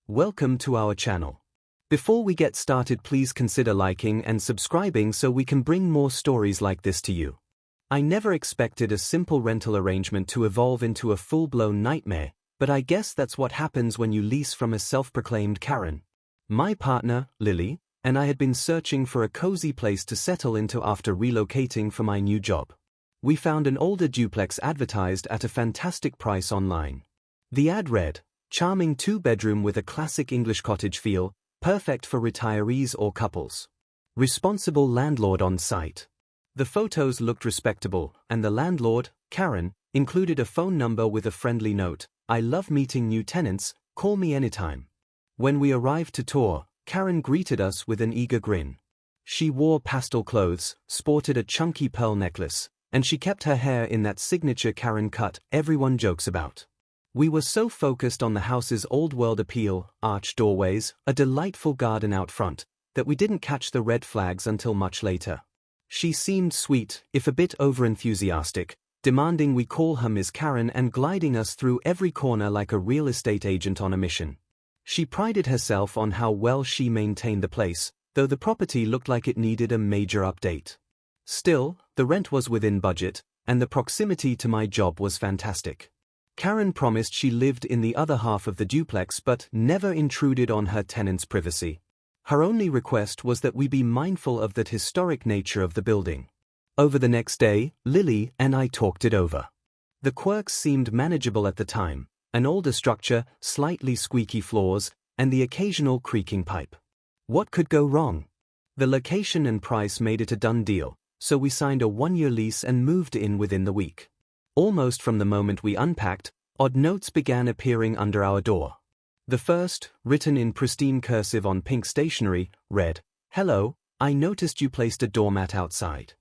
Welcome to our channel. Before we get started, please consider liking and subscribing so we can bring more stories like this to you. I never expected a simple rental arrangement to evolve into a full-blown nightmare, but I guess that's what happens when you lease from a self-proclaimed Karen. My partner, Lily, and I had been searching for a cozy place to settle into after relocating for my new job. We found an older duplex advertised at a fantastic price online. The ad read, "Charming two-bedroom with a classic English cottage feel, perfect for retirees or couples. Responsible landlord on site." The photos looked respectable, and the landlord, Karen, included a phone number with a friendly note, "I love meeting new tenants, call me anytime." When we arrived to tour, Karen greeted us with an eager grin. She wore pastel clothes, sported a chunky pearl necklace, and she kept her hair in that signature Karen cut everyone jokes about. We were so focused on the house's old-world appeal, arched doorways, a delightful garden out front, that we didn't catch the red flags until much later. She seemed sweet, if a bit over-enthusiastic, demanding we call her Ms. Karen and gliding us through every corner like a real estate agent on a mission. She prided herself on how well she maintained the place, though the property looked like it needed a major update. Still, the rent was within budget, and the proximity to my job was fantastic. Karen promised she lived in the other half of the duplex but never intruded on her tenants' privacy. Her only request was that we be mindful of the historic nature of the building. Over the next day, Lily and I talked it over. The quirks seemed manageable at the time, an older structure, slightly squeaky floors, and the occasional creaking pipe. What could go wrong? The location and price made it a done deal, so we signed a one-year lease and moved in within the week. Almost from the moment we unpacked, odd notes began appearing under our door. The first, written in pristine cursive on pink stationery, read, "Hello, I noticed you placed a doormat outside.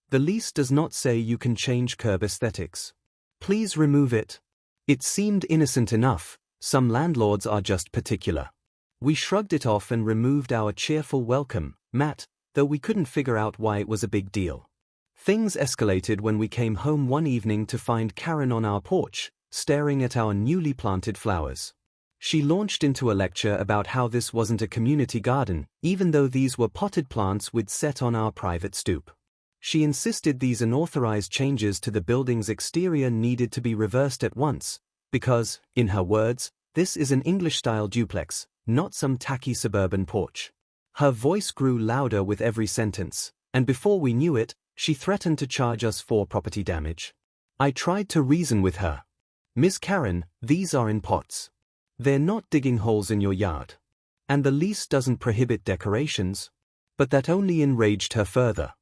The lease does not say you can change curb aesthetics. Please remove it." It seemed innocent enough. Some landlords are just particular. We shrugged it off and removed our cheerful welcome, mat, though we couldn't figure out why it was a big deal. Things escalated when we came home one evening to find Karen on our porch, staring at our newly planted flowers. She launched into a lecture about how this wasn't a community garden, even though these were potted plants we'd set on our private stoop. She insisted these unauthorized changes to the building's exterior needed to be reversed at once, because, in her words, this is an English-style duplex, not some tacky suburban porch. Her voice grew louder with every sentence, and before we knew it, she threatened to charge us for property damage. I tried to reason with her. "Miss Karen, these are in pots. They're not digging holes in your yard. And the lease doesn't prohibit decorations." But that only enraged her further.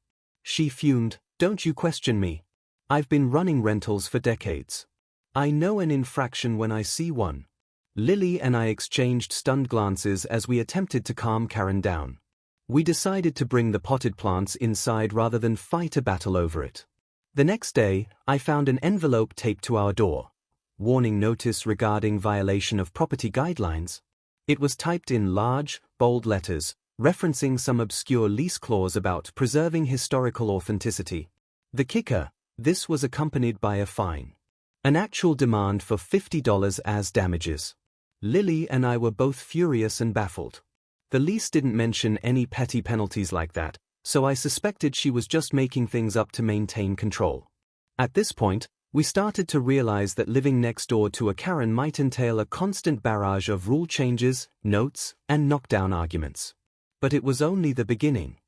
She fumed, "Don't you question me. I've been running rentals for decades. I know an infraction when I see one." Lily and I exchanged stunned glances as we attempted to calm Karen down. We decided to bring the potted plants inside rather than fight a battle over it. The next day, I found an envelope taped to our door. Warning notice regarding violation of property guidelines. It was typed in large, bold letters, referencing some obscure lease clause about preserving historical authenticity. The kicker, this was accompanied by a fine. An actual demand for $50 as damages. Lily and I were both furious and baffled. The lease didn't mention any petty penalties like that, so I suspected she was just making things up to maintain control. At this point, we started to realize that living next door to a Karen might entail a constant barrage of rule changes, notes, and knockdown arguments. But it was only the beginning.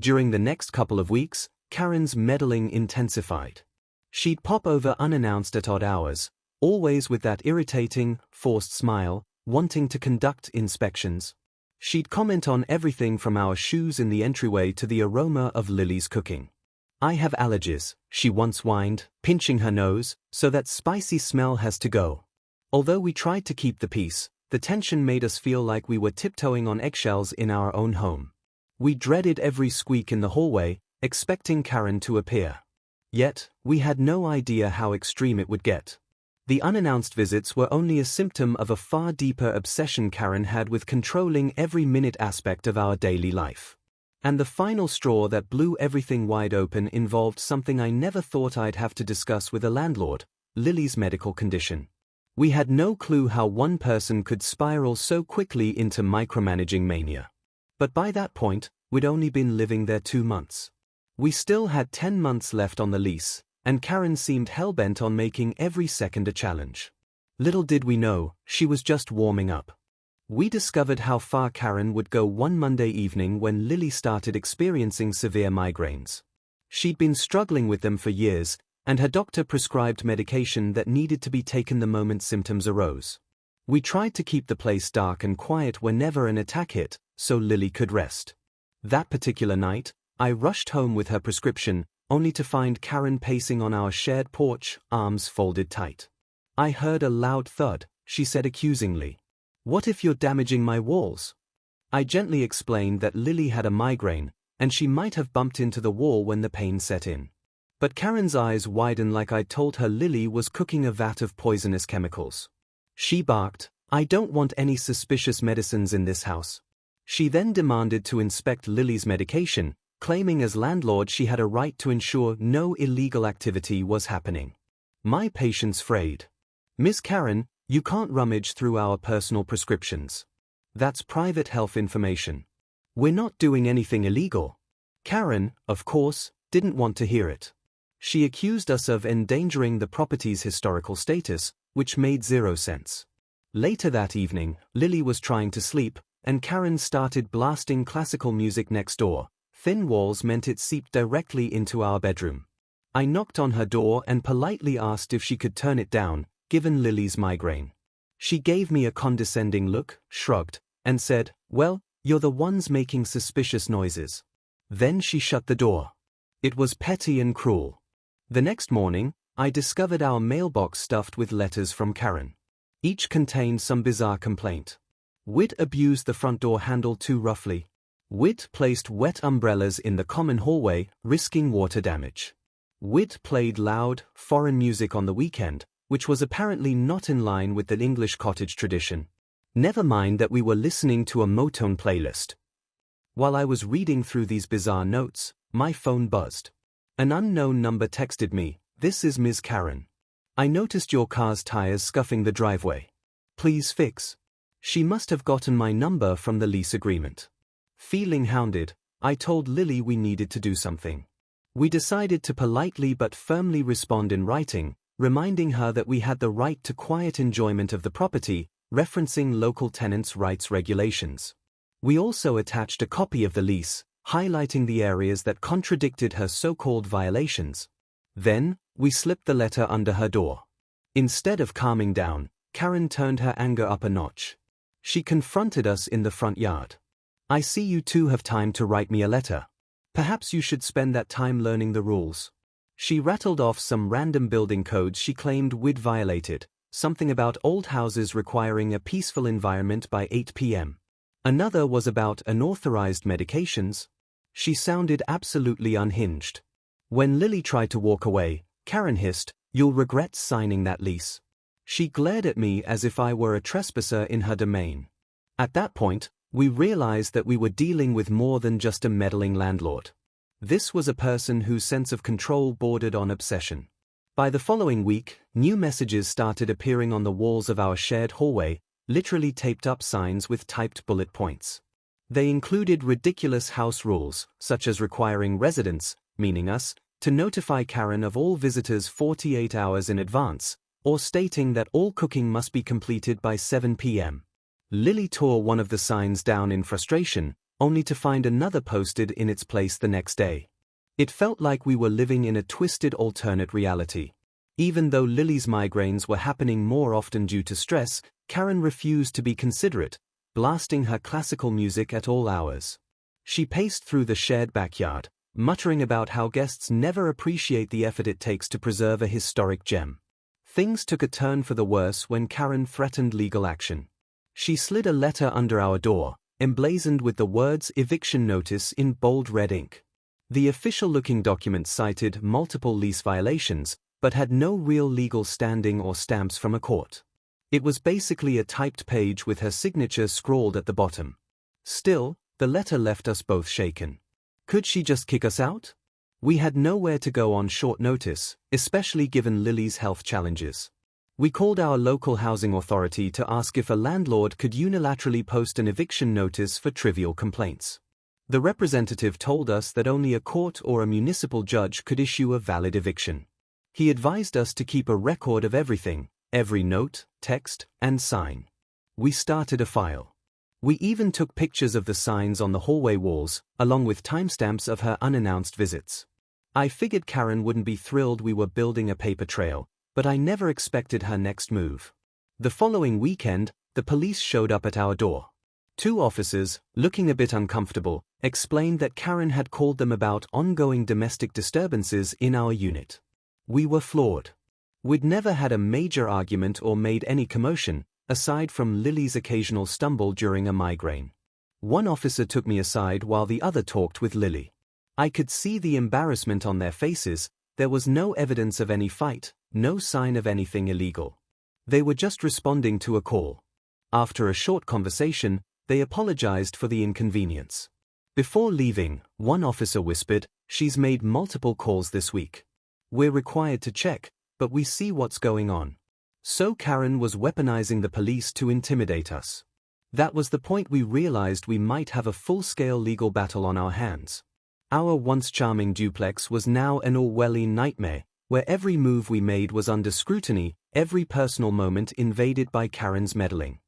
During the next couple of weeks, Karen's meddling intensified. She'd pop over unannounced at odd hours, always with that irritating, forced smile, wanting to conduct inspections. She'd comment on everything from our shoes in the entryway to the aroma of Lily's cooking. "I have allergies," she once whined, pinching her nose, "so that spicy smell has to go." Although we tried to keep the peace, the tension made us feel like we were tiptoeing on eggshells in our own home. We dreaded every squeak in the hallway, expecting Karen to appear. Yet, we had no idea how extreme it would get. The unannounced visits were only a symptom of a far deeper obsession Karen had with controlling every minute aspect of our daily life. And the final straw that blew everything wide open involved something I never thought I'd have to discuss with a landlord: Lily's medical condition. We had no clue how one person could spiral so quickly into micromanaging mania. But by that point, we'd only been living there 2 months. We still had 10 months left on the lease, and Karen seemed hell-bent on making every second a challenge. Little did we know, she was just warming up. We discovered how far Karen would go one Monday evening when Lily started experiencing severe migraines. She'd been struggling with them for years, and her doctor prescribed medication that needed to be taken the moment symptoms arose. We tried to keep the place dark and quiet whenever an attack hit, so Lily could rest. That particular night, I rushed home with her prescription, only to find Karen pacing on our shared porch, arms folded tight. I heard a loud thud, she said accusingly. "What if you're damaging my walls?" I gently explained that Lily had a migraine, and she might have bumped into the wall when the pain set in. But Karen's eyes widened like I'd told her Lily was cooking a vat of poisonous chemicals. She barked, "I don't want any suspicious medicines in this house." She then demanded to inspect Lily's medication, claiming as landlord she had a right to ensure no illegal activity was happening. My patience frayed. "Miss Karen, you can't rummage through our personal prescriptions. That's private health information. We're not doing anything illegal." Karen, of course, didn't want to hear it. She accused us of endangering the property's historical status, which made zero sense. Later that evening, Lily was trying to sleep, and Karen started blasting classical music next door. Thin walls meant it seeped directly into our bedroom. I knocked on her door and politely asked if she could turn it down, given Lily's migraine. She gave me a condescending look, shrugged, and said, "Well, you're the ones making suspicious noises." Then she shut the door. It was petty and cruel. The next morning, I discovered our mailbox stuffed with letters from Karen. Each contained some bizarre complaint. Whit abused the front door handle too roughly. Whit placed wet umbrellas in the common hallway, risking water damage. Whit played loud, foreign music on the weekend, which was apparently not in line with the English cottage tradition. Never mind that we were listening to a Motown playlist. While I was reading through these bizarre notes, my phone buzzed. An unknown number texted me, "This is Ms. Karen. I noticed your car's tires scuffing the driveway. Please fix." She must have gotten my number from the lease agreement. Feeling hounded, I told Lily we needed to do something. We decided to politely but firmly respond in writing, reminding her that we had the right to quiet enjoyment of the property, referencing local tenants' rights regulations. We also attached a copy of the lease, highlighting the areas that contradicted her so-called violations. Then, we slipped the letter under her door. Instead of calming down, Karen turned her anger up a notch. She confronted us in the front yard. "I see you two have time to write me a letter. Perhaps you should spend that time learning the rules." She rattled off some random building codes she claimed we'd violated, something about old houses requiring a peaceful environment by 8 p.m. Another was about unauthorized medications. She sounded absolutely unhinged. When Lily tried to walk away, Karen hissed, "You'll regret signing that lease." She glared at me as if I were a trespasser in her domain. At that point, we realized that we were dealing with more than just a meddling landlord. This was a person whose sense of control bordered on obsession. By the following week, new messages started appearing on the walls of our shared hallway, literally taped up signs with typed bullet points. They included ridiculous house rules, such as requiring residents, meaning us, to notify Karen of all visitors 48 hours in advance, or stating that all cooking must be completed by 7 p.m. Lily tore one of the signs down in frustration, only to find another posted in its place the next day. It felt like we were living in a twisted alternate reality. Even though Lily's migraines were happening more often due to stress, Karen refused to be considerate, blasting her classical music at all hours. She paced through the shared backyard, muttering about how guests never appreciate the effort it takes to preserve a historic gem. Things took a turn for the worse when Karen threatened legal action. She slid a letter under our door, emblazoned with the words "eviction notice" in bold red ink. The official-looking document cited multiple lease violations, but had no real legal standing or stamps from a court. It was basically a typed page with her signature scrawled at the bottom. Still, the letter left us both shaken. Could she just kick us out? We had nowhere to go on short notice, especially given Lily's health challenges. We called our local housing authority to ask if a landlord could unilaterally post an eviction notice for trivial complaints. The representative told us that only a court or a municipal judge could issue a valid eviction. He advised us to keep a record of everything, every note, text, and sign. We started a file. We even took pictures of the signs on the hallway walls, along with timestamps of her unannounced visits. I figured Karen wouldn't be thrilled we were building a paper trail, but I never expected her next move. The following weekend, the police showed up at our door. 2 officers, looking a bit uncomfortable, explained that Karen had called them about ongoing domestic disturbances in our unit. We were floored. We'd never had a major argument or made any commotion, aside from Lily's occasional stumble during a migraine. One officer took me aside while the other talked with Lily. I could see the embarrassment on their faces. There was no evidence of any fight, no sign of anything illegal. They were just responding to a call. After a short conversation, they apologized for the inconvenience. Before leaving, one officer whispered, "She's made multiple calls this week. We're required to check, but we see what's going on." So Karen was weaponizing the police to intimidate us. That was the point we realized we might have a full-scale legal battle on our hands. Our once charming duplex was now an Orwellian nightmare, where every move we made was under scrutiny, every personal moment invaded by Karen's meddling.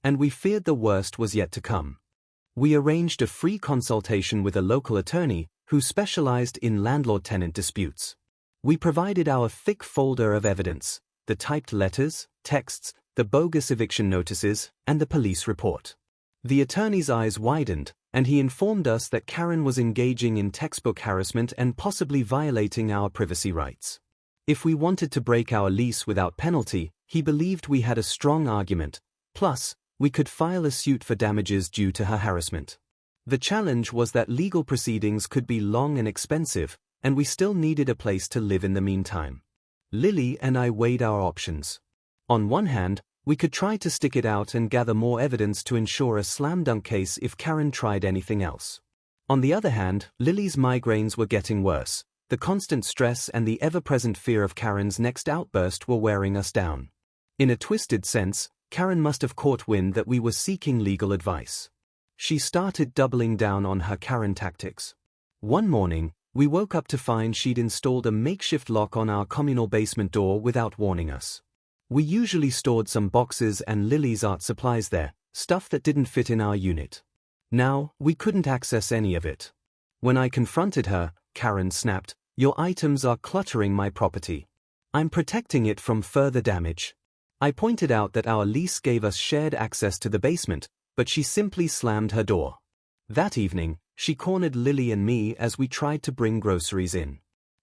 And we feared the worst was yet to come. We arranged a free consultation with a local attorney who specialized in landlord-tenant disputes. We provided our thick folder of evidence, the typed letters, texts, the bogus eviction notices, and the police report. The attorney's eyes widened, and he informed us that Karen was engaging in textbook harassment and possibly violating our privacy rights. If we wanted to break our lease without penalty, he believed we had a strong argument. Plus, we could file a suit for damages due to her harassment. The challenge was that legal proceedings could be long and expensive, and we still needed a place to live in the meantime. Lily and I weighed our options. On one hand, we could try to stick it out and gather more evidence to ensure a slam-dunk case if Karen tried anything else. On the other hand, Lily's migraines were getting worse. The constant stress and the ever-present fear of Karen's next outburst were wearing us down. In a twisted sense, Karen must have caught wind that we were seeking legal advice. She started doubling down on her Karen tactics. One morning, we woke up to find she'd installed a makeshift lock on our communal basement door without warning us. We usually stored some boxes and Lily's art supplies there, stuff that didn't fit in our unit. Now, we couldn't access any of it. When I confronted her, Karen snapped, "Your items are cluttering my property. I'm protecting it from further damage." I pointed out that our lease gave us shared access to the basement, but she simply slammed her door. That evening, she cornered Lily and me as we tried to bring groceries in.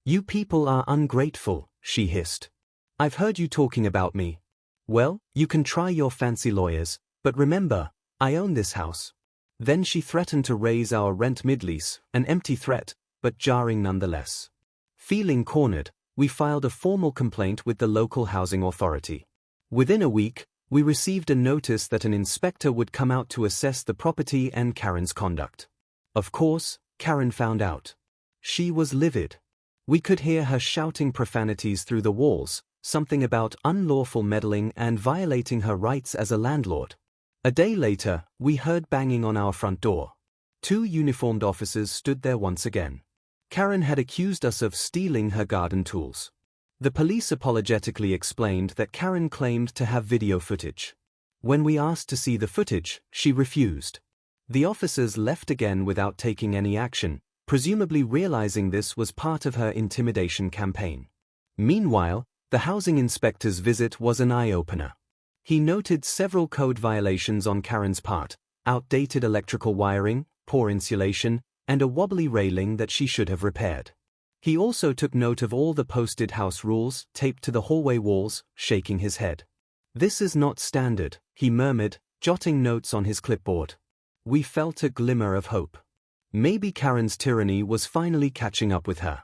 "You people are ungrateful," she hissed. "I've heard you talking about me. Well, you can try your fancy lawyers, but remember, I own this house." Then she threatened to raise our rent mid-lease, an empty threat, but jarring nonetheless. Feeling cornered, we filed a formal complaint with the local housing authority. Within a week, we received a notice that an inspector would come out to assess the property and Karen's conduct. Of course, Karen found out. She was livid. We could hear her shouting profanities through the walls, something about unlawful meddling and violating her rights as a landlord. A day later, we heard banging on our front door. 2 uniformed officers stood there once again. Karen had accused us of stealing her garden tools. The police apologetically explained that Karen claimed to have video footage. When we asked to see the footage, she refused. The officers left again without taking any action, presumably realizing this was part of her intimidation campaign. Meanwhile, the housing inspector's visit was an eye-opener. He noted several code violations on Karen's part: outdated electrical wiring, poor insulation, and a wobbly railing that she should have repaired. He also took note of all the posted house rules taped to the hallway walls, shaking his head. "This is not standard," he murmured, jotting notes on his clipboard. We felt a glimmer of hope. Maybe Karen's tyranny was finally catching up with her.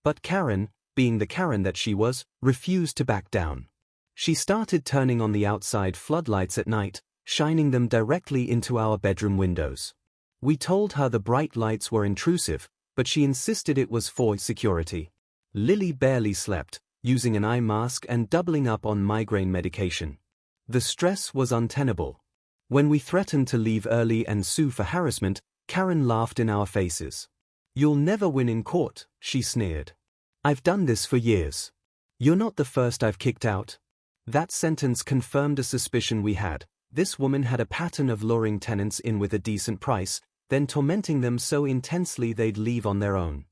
But Karen, being the Karen that she was, refused to back down. She started turning on the outside floodlights at night, shining them directly into our bedroom windows. We told her the bright lights were intrusive, but she insisted it was for security. Lily barely slept, using an eye mask and doubling up on migraine medication. The stress was untenable. When we threatened to leave early and sue for harassment, Karen laughed in our faces. "You'll never win in court," she sneered. "I've done this for years. You're not the first I've kicked out." That sentence confirmed a suspicion we had. This woman had a pattern of luring tenants in with a decent price, then tormenting them so intensely they'd leave on their own.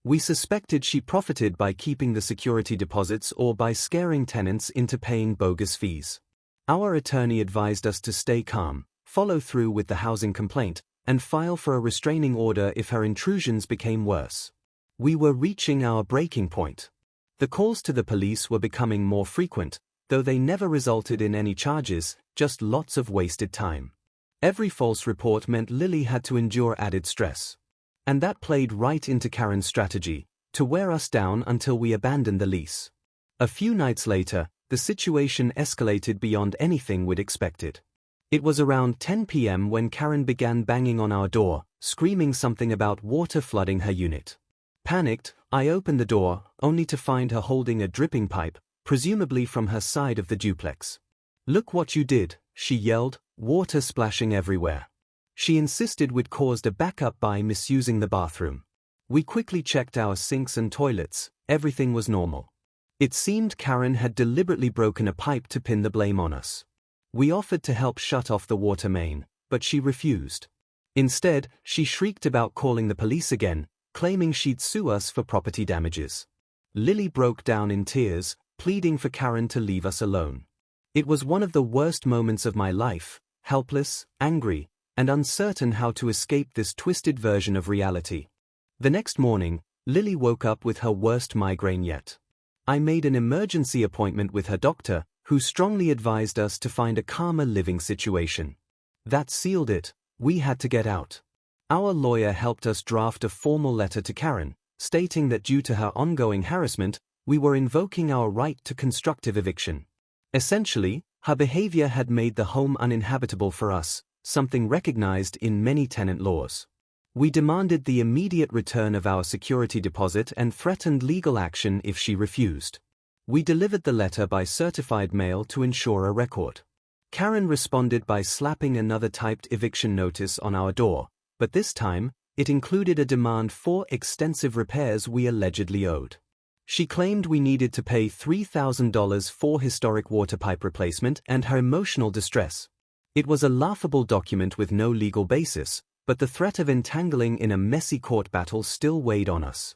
We suspected she profited by keeping the security deposits or by scaring tenants into paying bogus fees. Our attorney advised us to stay calm, follow through with the housing complaint, and file for a restraining order if her intrusions became worse. We were reaching our breaking point. The calls to the police were becoming more frequent, though they never resulted in any charges, just lots of wasted time. Every false report meant Lily had to endure added stress. And that played right into Karen's strategy, to wear us down until we abandoned the lease. A few nights later, the situation escalated beyond anything we'd expected. It was around 10 p.m. when Karen began banging on our door, screaming something about water flooding her unit. Panicked, I opened the door, only to find her holding a dripping pipe, presumably from her side of the duplex. "Look what you did," she yelled, water splashing everywhere. She insisted we'd caused a backup by misusing the bathroom. We quickly checked our sinks and toilets, everything was normal. It seemed Karen had deliberately broken a pipe to pin the blame on us. We offered to help shut off the water main, but she refused. Instead, she shrieked about calling the police again, claiming she'd sue us for property damages. Lily broke down in tears, pleading for Karen to leave us alone. It was one of the worst moments of my life, helpless, angry, and uncertain how to escape this twisted version of reality. The next morning, Lily woke up with her worst migraine yet. I made an emergency appointment with her doctor, who strongly advised us to find a calmer living situation. That sealed it, we had to get out. Our lawyer helped us draft a formal letter to Karen, stating that due to her ongoing harassment, we were invoking our right to constructive eviction. Essentially, her behavior had made the home uninhabitable for us, something recognized in many tenant laws. We demanded the immediate return of our security deposit and threatened legal action if she refused. We delivered the letter by certified mail to ensure a record. Karen responded by slapping another typed eviction notice on our door, but this time, it included a demand for extensive repairs we allegedly owed. She claimed we needed to pay $3,000 for historic water pipe replacement and her emotional distress. It was a laughable document with no legal basis, but the threat of entangling in a messy court battle still weighed on us.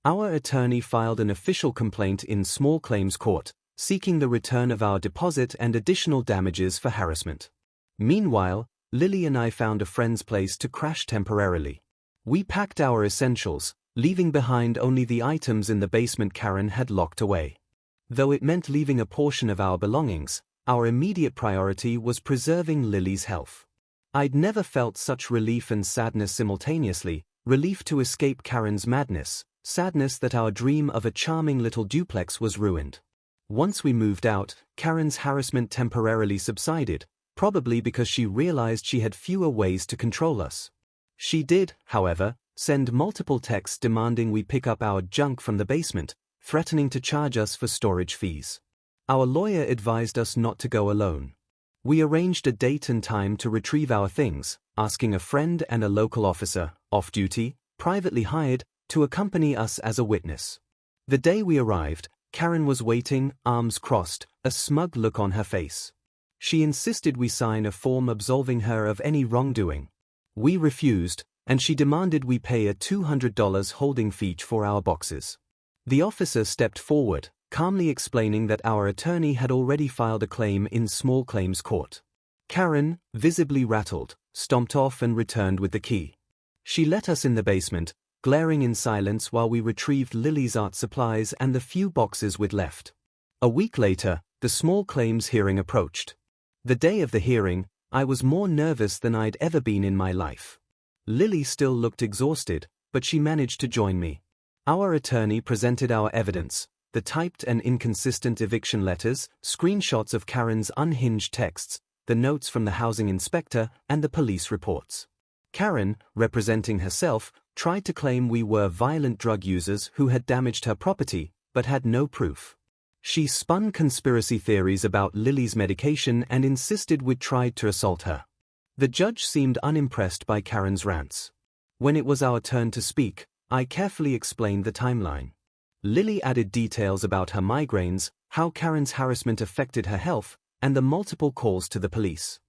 Our attorney filed an official complaint in small claims court, seeking the return of our deposit and additional damages for harassment. Meanwhile, Lily and I found a friend's place to crash temporarily. We packed our essentials, leaving behind only the items in the basement Karen had locked away. Though it meant leaving a portion of our belongings, our immediate priority was preserving Lily's health. I'd never felt such relief and sadness simultaneously, relief to escape Karen's madness, sadness that our dream of a charming little duplex was ruined. Once we moved out, Karen's harassment temporarily subsided, probably because she realized she had fewer ways to control us. She did, however, send multiple texts demanding we pick up our junk from the basement, threatening to charge us for storage fees. Our lawyer advised us not to go alone. We arranged a date and time to retrieve our things, asking a friend and a local officer, off-duty, privately hired, to accompany us as a witness. The day we arrived, Karen was waiting, arms crossed, a smug look on her face. She insisted we sign a form absolving her of any wrongdoing. We refused, and she demanded we pay a $200 holding fee for our boxes. The officer stepped forward, calmly explaining that our attorney had already filed a claim in small claims court. Karen, visibly rattled, stomped off and returned with the key. She let us in the basement, glaring in silence while we retrieved Lily's art supplies and the few boxes we'd left. A week later, the small claims hearing approached. The day of the hearing, I was more nervous than I'd ever been in my life. Lily still looked exhausted, but she managed to join me. Our attorney presented our evidence, the typed and inconsistent eviction letters, screenshots of Karen's unhinged texts, the notes from the housing inspector, and the police reports. Karen, representing herself, tried to claim we were violent drug users who had damaged her property, but had no proof. She spun conspiracy theories about Lily's medication and insisted we'd tried to assault her. The judge seemed unimpressed by Karen's rants. When it was our turn to speak, I carefully explained the timeline. Lily added details about her migraines, how Karen's harassment affected her health, and the multiple calls to the police.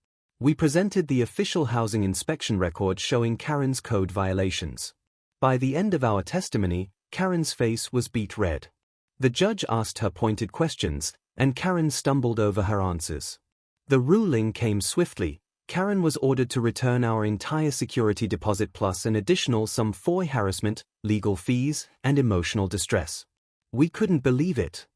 We presented the official housing inspection record showing Karen's code violations. By the end of our testimony, Karen's face was beet red. The judge asked her pointed questions, and Karen stumbled over her answers. The ruling came swiftly. Karen was ordered to return our entire security deposit plus an additional sum for harassment, legal fees, and emotional distress. We couldn't believe it.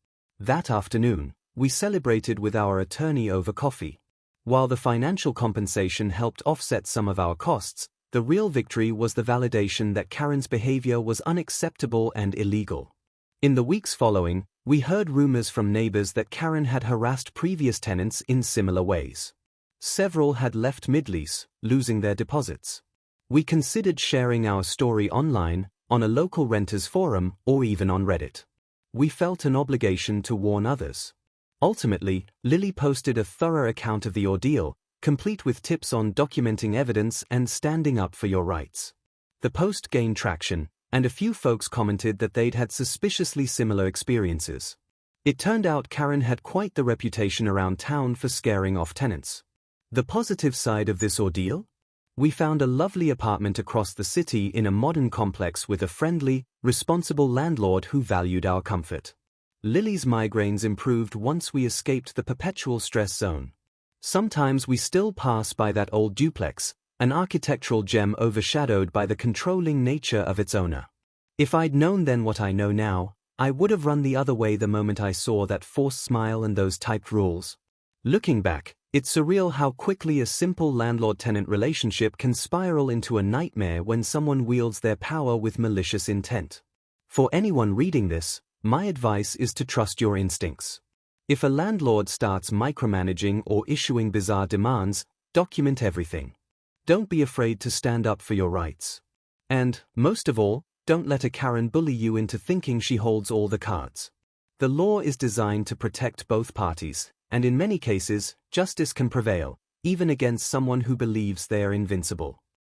That afternoon, we celebrated with our attorney over coffee. While the financial compensation helped offset some of our costs, the real victory was the validation that Karen's behavior was unacceptable and illegal. In the weeks following, we heard rumors from neighbors that Karen had harassed previous tenants in similar ways. Several had left mid-lease, losing their deposits. We considered sharing our story online, on a local renters forum, or even on Reddit. We felt an obligation to warn others. Ultimately, Lily posted a thorough account of the ordeal, complete with tips on documenting evidence and standing up for your rights. The post gained traction, and a few folks commented that they'd had suspiciously similar experiences. It turned out Karen had quite the reputation around town for scaring off tenants. The positive side of this ordeal? We found a lovely apartment across the city in a modern complex with a friendly, responsible landlord who valued our comfort. Lily's migraines improved once we escaped the perpetual stress zone. Sometimes we still pass by that old duplex, an architectural gem overshadowed by the controlling nature of its owner. If I'd known then what I know now, I would have run the other way the moment I saw that forced smile and those typed rules. Looking back, it's surreal how quickly a simple landlord-tenant relationship can spiral into a nightmare when someone wields their power with malicious intent. For anyone reading this, my advice is to trust your instincts. If a landlord starts micromanaging or issuing bizarre demands, document everything. Don't be afraid to stand up for your rights. And, most of all, don't let a Karen bully you into thinking she holds all the cards. The law is designed to protect both parties, and in many cases, justice can prevail, even against someone who believes they are invincible.